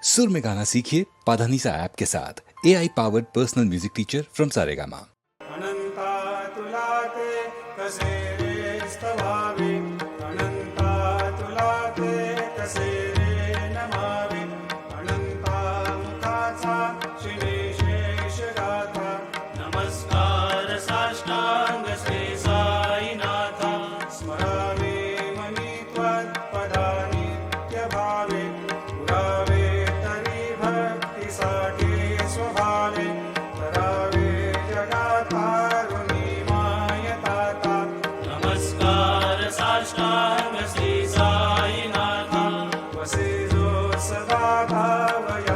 सुर में गाना सीखिए पाधानीसा ऐप के साथ AI powered personal music teacher from Saregama. Ananta तुला ते कसे रे स्तवावे, अनंता तुला ते कसे रे नमावे, अनंता मुखाचा शिवेशेष गाथा, नमस्कार साष्टांग श्री साईनाथा, स्मरावे मनी त्वत्पदा नित्य भावे, पुरावे तरी भक्तीसाठी स्वभावे, करावे जगातारुणी मायताता, नमस्कार साष्टांग श्री साईनाथा, वसे जो सदा भावया